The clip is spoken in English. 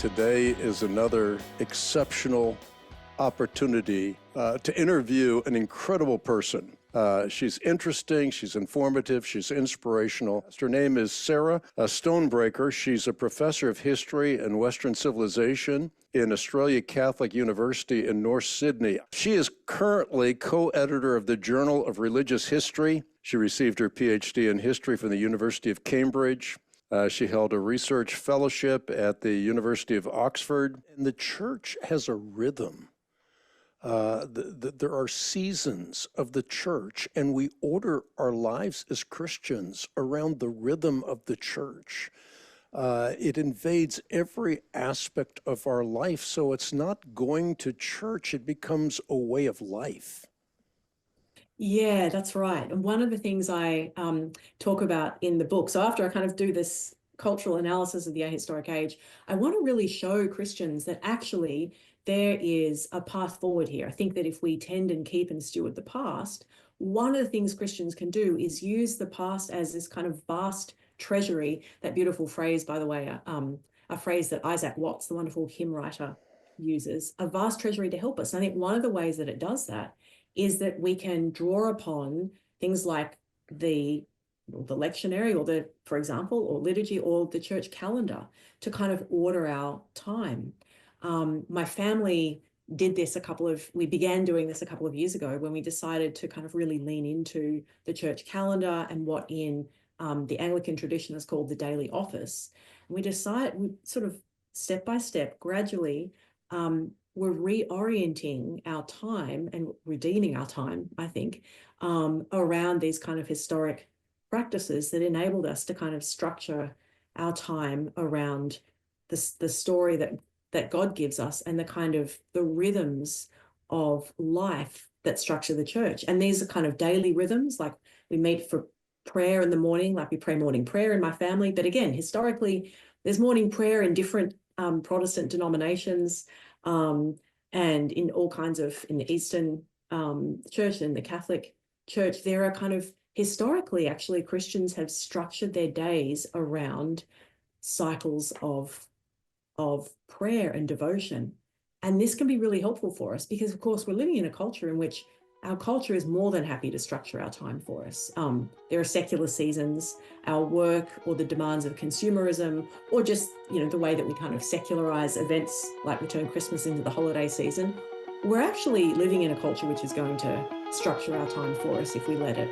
Today is another exceptional opportunity to interview an incredible person. She's interesting, she's informative, she's inspirational. Her name is Sarah Irving-Stonebraker. She's a professor of history and Western civilization in Australia Catholic University in North Sydney. She is currently co-editor of the Journal of Religious History. She received her PhD in history from the University of Cambridge. She held a research fellowship at the University of Oxford. And the church has a rhythm. There are seasons of the church, and we order our lives as Christians around the rhythm of the church. It invades every aspect of our life, so it's not going to church, it becomes a way of life. Yeah, that's right. And one of the things I talk about in the book, so after I kind of do this cultural analysis of the Ahistoric Age, I want to really show Christians that actually there is a path forward here. I think that if we tend and keep and steward the past, one of the things Christians can do is use the past as this kind of vast treasury. That beautiful phrase, by the way, a phrase that Isaac Watts, the wonderful hymn writer, uses, a vast treasury to help us. And I think one of the ways that it does that is that we can draw upon things like the lectionary or for example, or liturgy or the church calendar to kind of order our time. My family did this we began doing this a couple of years ago when we decided to kind of really lean into the church calendar and what in the Anglican tradition is called the daily office. And we sort of step by step, gradually, we're reorienting our time and redeeming our time, I think, around these kind of historic practices that enabled us to kind of structure our time around the story that God gives us and the rhythms of life that structure the church. And these are kind of daily rhythms, like we meet for prayer in the morning, like we pray morning prayer in my family. But again, historically, there's morning prayer in different Protestant denominations, and in all kinds in the Eastern Church and the Catholic Church, there are kind of historically, actually, Christians have structured their days around cycles of prayer and devotion. And this can be really helpful for us because, of course, we're living in a culture in which our culture is more than happy to structure our time for us. There are secular seasons, our work or the demands of consumerism, or just, the way that we kind of secularize events like we turn Christmas into the holiday season. We're actually living in a culture which is going to structure our time for us if we let it.